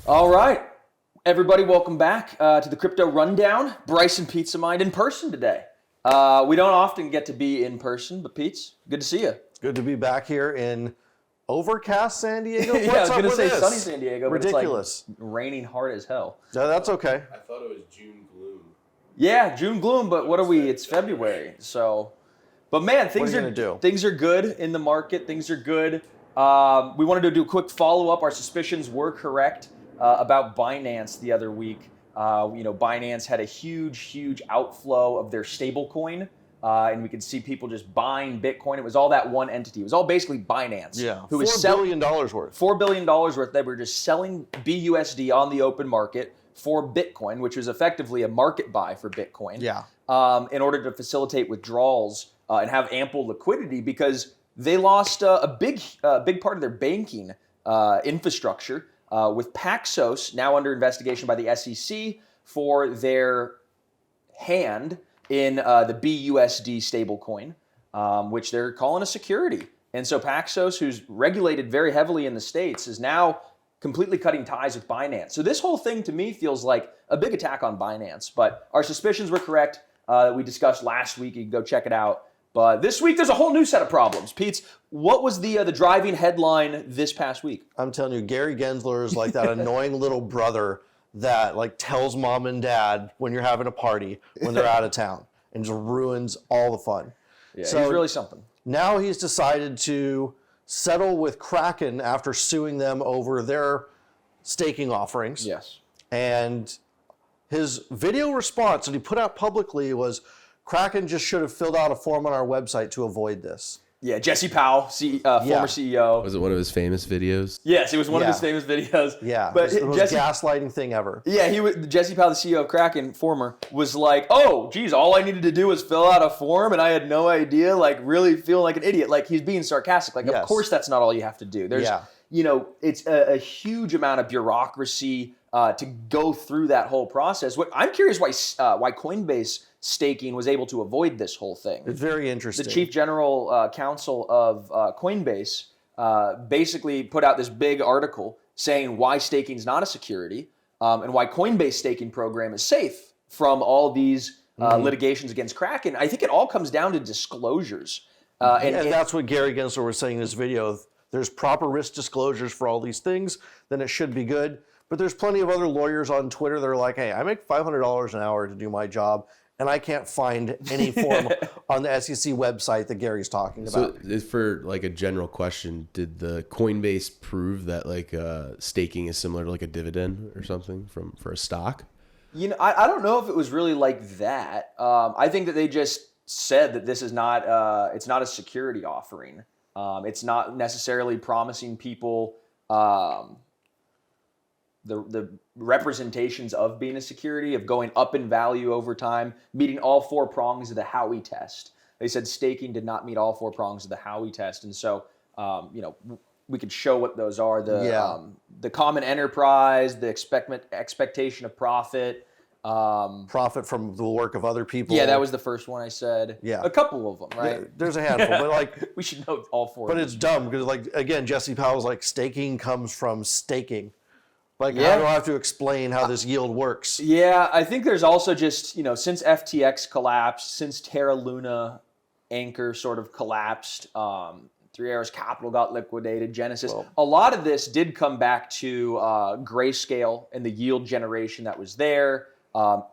All right, everybody, welcome back to the Crypto Rundown. Bryson Pizza Mind in person today. We don't often get to be in person, but Pete's, good to see you. Good to be back here in overcast San Diego. Yeah, I was going to say sunny San Diego, Ridiculous. But it's like raining hard as hell. No, that's okay. I thought it was June gloom. Yeah, June gloom, but what are we? It's February, so. But man, things are good in the market. Things are good. We wanted to do a quick follow-up. Our suspicions were correct about Binance the other week. Binance had a huge outflow of their stablecoin, and we could see people just buying Bitcoin. It was all that one entity. It was all basically Binance. Yeah, who was $4 billion worth. $4 billion worth. They were just selling BUSD on the open market for Bitcoin, which was effectively a market buy for Bitcoin. Yeah. In order to facilitate withdrawals and have ample liquidity, because they lost a big part of their banking infrastructure. With Paxos now under investigation by the SEC for their hand in the BUSD stablecoin, which they're calling a security. And so Paxos, who's regulated very heavily in the States, is now completely cutting ties with Binance. So this whole thing to me feels like a big attack on Binance. But our suspicions were correct that we discussed last week. You can go check it out. But this week, there's a whole new set of problems. Pete, what was the driving headline this past week? I'm telling you, Gary Gensler is like that annoying little brother that like tells mom and dad when you're having a party when they're out of town and just ruins all the fun. Yeah, so he's really something. Now he's decided to settle with Kraken after suing them over their staking offerings. Yes. And his video response that he put out publicly was, Kraken just should have filled out a form on our website to avoid this. Yeah, Jesse Powell, former CEO. Was it one of his famous videos? Yes, it was one of his famous videos. Yeah, but it was the most gaslighting thing ever. Yeah, Jesse Powell, the CEO of Kraken, former, was like, oh, geez, all I needed to do was fill out a form, and I had no idea, like really feeling like an idiot. Like he's being sarcastic. Like, of course that's not all you have to do. There's, it's a huge amount of bureaucracy to go through that whole process. I'm curious why Coinbase staking was able to avoid this whole thing. It's very interesting. The chief general counsel of Coinbase basically put out this big article saying why staking is not a security and why Coinbase staking program is safe from all these litigations against Kraken. I think it all comes down to disclosures. And that's what Gary Gensler was saying in this video. There's proper risk disclosures for all these things, then it should be good. But there's plenty of other lawyers on Twitter that are like, hey, I make $500 an hour to do my job, and I can't find any form on the SEC website that Gary's talking about. So for like a general question, did the Coinbase prove that like staking is similar to like a dividend or something for a stock? I don't know if it was really like that. I think that they just said that this is not it's not a security offering. It's not necessarily promising people the representations of being a security, of going up in value over time, meeting all four prongs of the Howey test. They said staking did not meet all four prongs of the Howey test. And so, we could show what those are. The common enterprise, the expectation of profit. Profit from the work of other people. Yeah, that was the first one I said. Yeah. A couple of them, right? Yeah, there's a handful, but like... we should know all four. But it's dumb because like, again, Jesse Powell's like, staking comes from staking. Like, how do I have to explain how this yield works? Yeah, I think there's also just, since FTX collapsed, since Terra Luna Anchor sort of collapsed, Three Arrows Capital got liquidated, Genesis. A lot of this did come back to Grayscale and the yield generation that was there,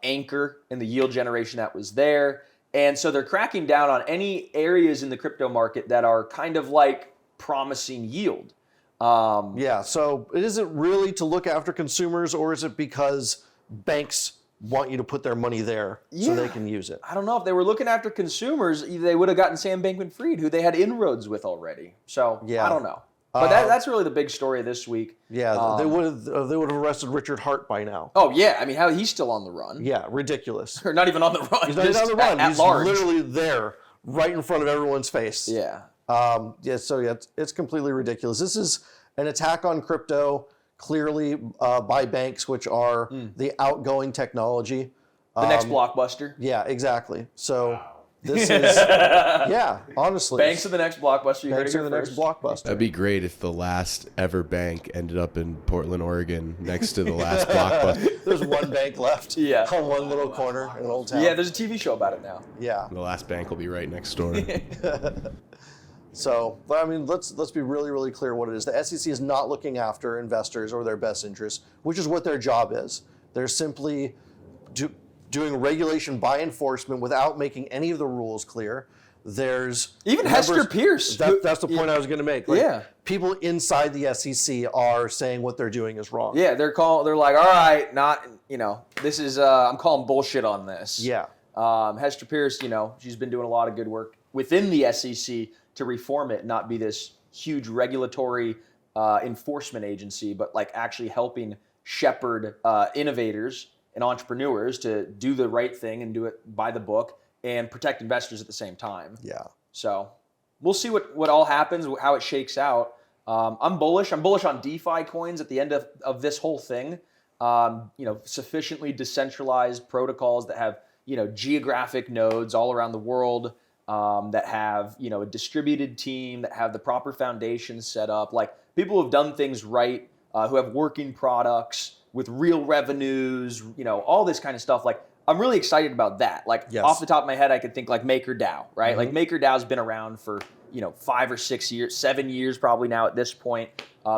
Anchor and the yield generation that was there. And so they're cracking down on any areas in the crypto market that are kind of like promising yield. So is it really to look after consumers, or is it because banks want you to put their money there so they can use it? I don't know. If they were looking after consumers, they would have gotten Sam Bankman-Fried, who they had inroads with already. So I don't know. But that's really the big story of this week. Yeah, they would have arrested Richard Hart by now. Oh yeah, I mean, how he's still on the run? Yeah, ridiculous. Or not even on the run. He's not even on the run. He's large. Literally there, right in front of everyone's face. Yeah. It's completely ridiculous. This is an attack on crypto, clearly by banks, which are the outgoing technology. The next blockbuster. Yeah, exactly. So This is, yeah, honestly. Banks are the next blockbuster. You heard it Banks here are the next first. blockbuster. That'd be great if the last ever bank ended up in Portland, Oregon, next to the last blockbuster. There's one bank left Yeah. on one little corner in an old town. Yeah, there's a TV show about it now. Yeah. The last bank will be right next door. So, I mean, let's be really, really clear what it is. The SEC is not looking after investors or their best interests, which is what their job is. They're simply doing regulation by enforcement without making any of the rules clear. There's Even Hester Pierce. That's the point I was going to make. Like, Yeah. people inside the SEC are saying what they're doing is wrong. Yeah, they're like, all right, this is, I'm calling bullshit on this. Yeah. Hester Pierce, she's been doing a lot of good work within the SEC to reform it, not be this huge regulatory enforcement agency, but like actually helping shepherd innovators and entrepreneurs to do the right thing and do it by the book and protect investors at the same time. Yeah. So we'll see what all happens, how it shakes out. I'm bullish. I'm bullish on DeFi coins at the end of this whole thing. Sufficiently decentralized protocols that have, geographic nodes all around the world, that have, a distributed team, that have the proper foundations set up. Like, people who have done things right, who have working products with real revenues, all this kind of stuff. Like, I'm really excited about that. Like, Yes. off the top of my head, I could think like MakerDAO, right? Like, MakerDAO's been around for, 5 or 6 years, 7 years probably now at this point.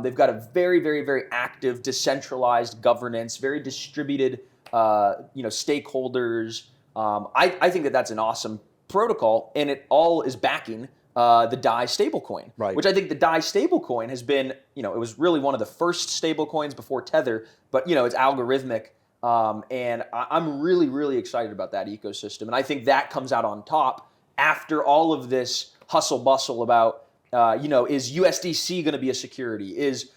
They've got a very, very, very active, decentralized governance, very distributed, stakeholders. I think that that's an awesome protocol, and it all is backing the DAI stablecoin, Right. which I think the DAI stablecoin has been, it was really one of the first stablecoins before Tether, but, it's algorithmic. And I'm really, really excited about that ecosystem. And I think that comes out on top after all of this hustle bustle about, is USDC going to be a security? Is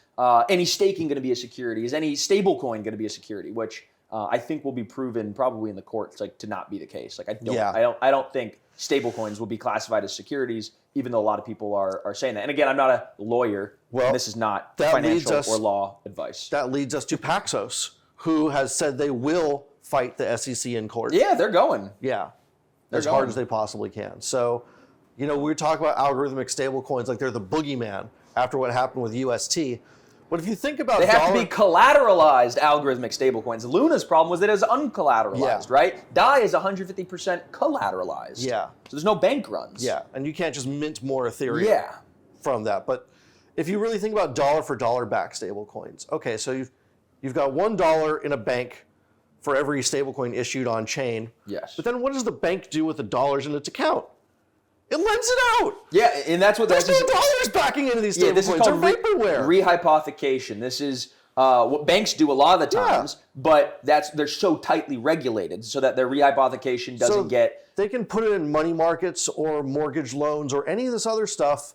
any staking going to be a security? Is any stablecoin going to be a security? Which I think will be proven probably in the courts to not be the case. Like, I don't think stablecoins will be classified as securities, even though a lot of people are saying that. And again, I'm not a lawyer. Well, and this is not that financial leads us- or law advice. That leads us to Paxos, who has said they will fight the SEC in court. Yeah, they're going. Yeah. They're As hard going. as they possibly can. So, we talk about algorithmic stablecoins like they're the boogeyman after what happened with UST. But if you think about They have to be collateralized algorithmic stablecoins. Luna's problem was that it was uncollateralized, Yeah. right? DAI is 150% collateralized. Yeah. So there's no bank runs. Yeah, and you can't just mint more Ethereum Yeah. from that. But if you really think about dollar for dollar back stablecoins, okay, so you've got $1 in a bank for every stablecoin issued on chain. Yes. But then what does the bank do with the dollars in its account? It lends it out. Yeah, and that's what There's that's. no dollars backing into these Yeah, this is stablecoins. called They're vaporware. rehypothecation. This is what banks do a lot of the times, but they're so tightly regulated so that their rehypothecation doesn't get. They can put it in money markets or mortgage loans or any of this other stuff,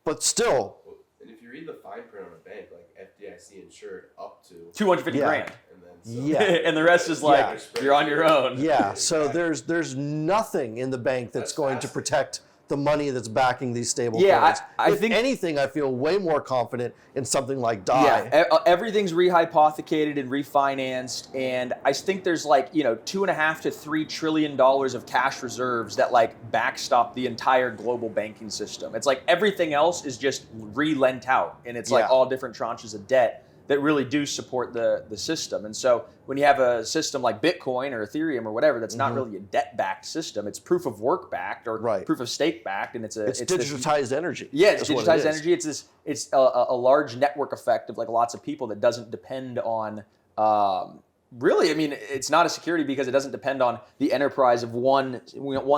but still. And if you read the fine print on a bank, like FDIC insured up to 250 Yeah. grand. and then Yeah. And the rest is like, Yeah. you're on your own. Yeah, so there's nothing in the bank that's going to protect the money that's backing these stable Yeah, coins. I If think- anything, I feel way more confident in something like DAI. Yeah, everything's rehypothecated and refinanced, and I think there's $2.5 to $3 trillion of cash reserves that backstop the entire global banking system. It's like everything else is just re-lent out, and it's Yeah. all different tranches of debt that really do support the system. And so when you have a system like Bitcoin or Ethereum or whatever, that's not really a debt-backed system. It's proof of work backed or Right. proof of stake backed, and it's It's this- digitized energy. Yeah, it's That's what digitized it is. energy. It's a large network effect of lots of people that doesn't depend on really. I mean, it's not a security because it doesn't depend on the enterprise of one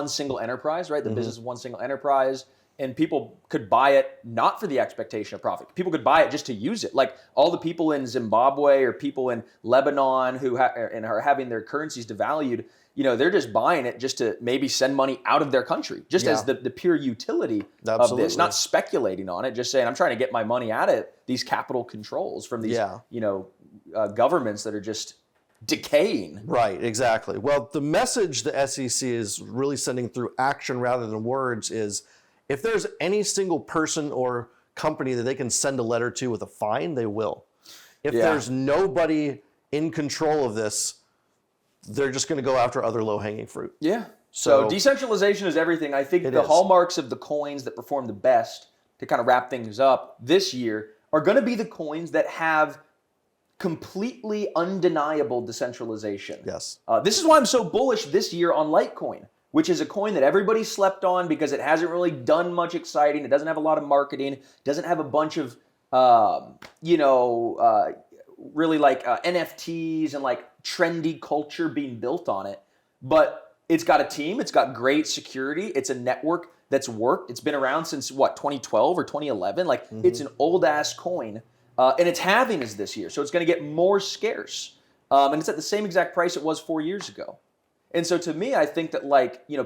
single enterprise, right? The business of one single enterprise. And people could buy it not for the expectation of profit. People could buy it just to use it. Like all the people in Zimbabwe or people in Lebanon who are having their currencies devalued, they're just buying it just to maybe send money out of their country, just as the pure utility of Absolutely. this, not speculating on it, just saying, I'm trying to get my money out of these capital controls from these, governments that are just decaying. Right, exactly. Well, the message the SEC is really sending through action rather than words is, if there's any single person or company that they can send a letter to with a fine, they will. If there's nobody in control of this, they're just going to go after other low-hanging fruit. Yeah. So decentralization is everything. I think the hallmarks of the coins that perform the best, to kind of wrap things up this year, are going to be the coins that have completely undeniable decentralization. Yes. This is why I'm so bullish this year on Litecoin, which is a coin that everybody slept on because it hasn't really done much exciting. It doesn't have a lot of marketing. Doesn't have a bunch of, really like NFTs and like trendy culture being built on it. But it's got a team. It's got great security. It's a network that's worked. It's been around since, 2012 or 2011? Like, it's an old-ass coin. And its halving is this year, so it's going to get more scarce. And it's at the same exact price it was 4 years ago. And so to me, I think that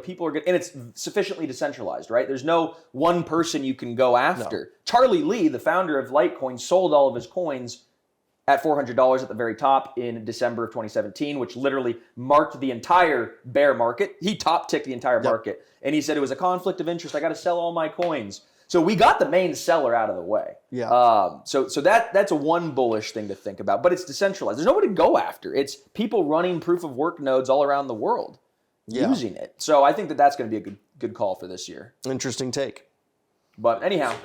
people are good, and it's sufficiently decentralized, right? There's no one person you can go after. No. Charlie Lee, the founder of Litecoin, sold all of his coins at $400 at the very top in December of 2017, which literally marked the entire bear market. He top-ticked the entire market. And he said it was a conflict of interest. I got to sell all my coins. So we got the main seller out of the way. Yeah. So that's a one bullish thing to think about. But it's decentralized. There's nobody to go after. It's people running proof of work nodes all around the world using it. So I think that's going to be a good call for this year. Interesting take. But anyhow.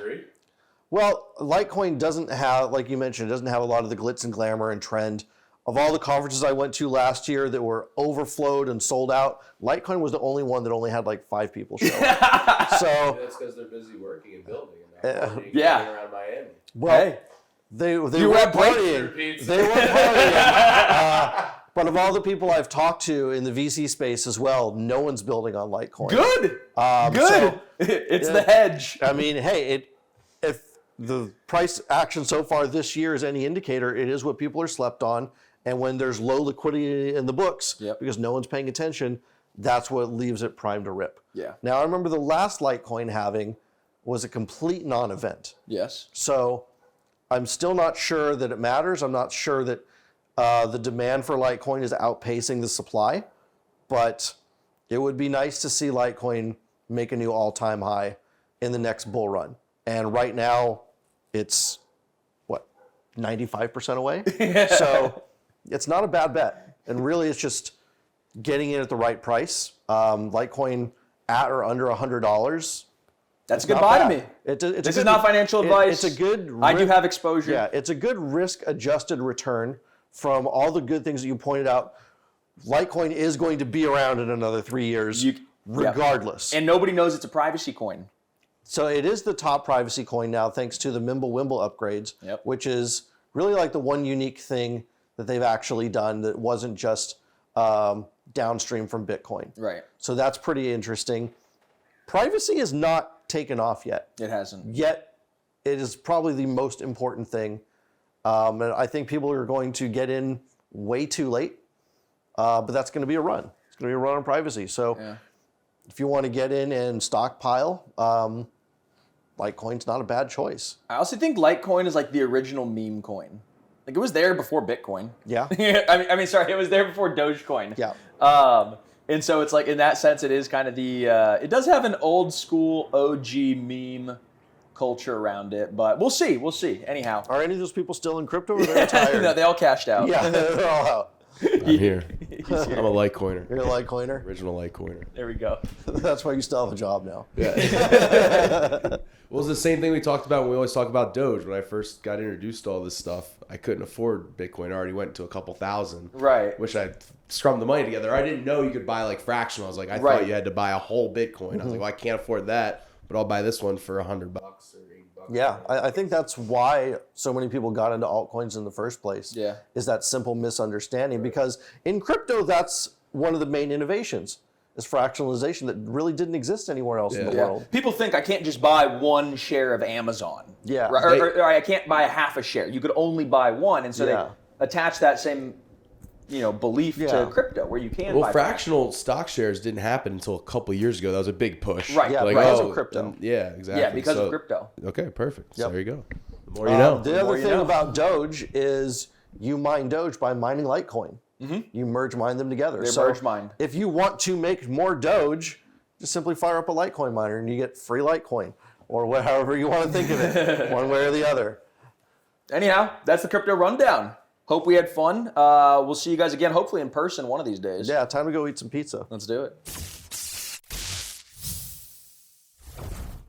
Well, Litecoin doesn't have, like you mentioned, it doesn't have a lot of the glitz and glamour and trend. Of all the conferences I went to last year that were overflowed and sold out, Litecoin was the only one that only had like 5 people show up. So that's because they're busy working and building and not partying around Miami. Well, they were partying. They were partying. But of all the people I've talked to in the VC space as well, no one's building on Litecoin. Good. So, it's the hedge. I mean, hey, if the price action so far this year is any indicator, it is what people are slept on. And when there's low liquidity in the books, because no one's paying attention, that's what leaves it primed to rip. Yeah. Now, I remember the last Litecoin halving was a complete non-event. Yes. So I'm still not sure that it matters. I'm not sure that the demand for Litecoin is outpacing the supply. But it would be nice to see Litecoin make a new all-time high in the next bull run. And right now, it's, 95% away? So it's not a bad bet. And really, it's just getting in at the right price. Litecoin at or under $100. That's a good buy to me. This is not financial advice. It's a good. I do have exposure. Yeah, it's a good risk-adjusted return from all the good things that you pointed out. Litecoin is going to be around in another 3 years, regardless. And nobody knows it's a privacy coin. So it is the top privacy coin now, thanks to the Mimblewimble upgrades, which is really like the one unique thing that they've actually done that wasn't just downstream from Bitcoin. Right. So that's pretty interesting. Privacy is not taken off yet. It hasn't. Yet it is probably the most important thing. And I think people are going to get in way too late, but that's going to be a run. It's going to be a run on privacy. So if you want to get in and stockpile, Litecoin's not a bad choice. I also think Litecoin is like the original meme coin. Like, it was there before Bitcoin. Yeah. I mean, sorry, it was there before Dogecoin. Yeah. And so it's like, in that sense, it is kind of the, it does have an old school OG meme culture around it, but we'll see. Anyhow. Are any of those people still in crypto or they're retired? No, they all cashed out. Yeah, they're all out. I'm here. I'm a Litecoiner. You're a Litecoiner? Original Litecoiner. There we go. That's why you still have a job now. Yeah. Well, it's the same thing we talked about when we always talk about Doge. When I first got introduced to all this stuff, I couldn't afford Bitcoin. I already went to a couple thousand. Right. Which I scrummed the money together. I didn't know you could buy like fractional. I was like, I thought you had to buy a whole Bitcoin. I was like, well, I can't afford that, but I'll buy this one for $100 or $80. Yeah, I think that's why so many people got into altcoins in the first place. Yeah. Is that simple misunderstanding. Because in crypto, that's one of the main innovations, is fractionalization that really didn't exist anywhere else in the world. People think I can't just buy one share of Amazon. Yeah. Right? Or I can't buy a half a share. You could only buy one. And so they attach that same belief to crypto, where you can buy fractional stock shares didn't happen until a couple of years ago. That was a big push. Right. Yeah, because of crypto. Yeah, exactly. Yeah, because of crypto. Okay, perfect. So there you go. The more you know. The other thing about Doge is you mine Doge by mining Litecoin. You merge mine them together. They're merge mined. If you want to make more Doge, just simply fire up a Litecoin miner and you get free Litecoin, or however you want to think of it, one way or the other. Anyhow, that's the crypto rundown. Hope we had fun. We'll see you guys again, hopefully in person one of these days. Yeah, time to go eat some pizza. Let's do it.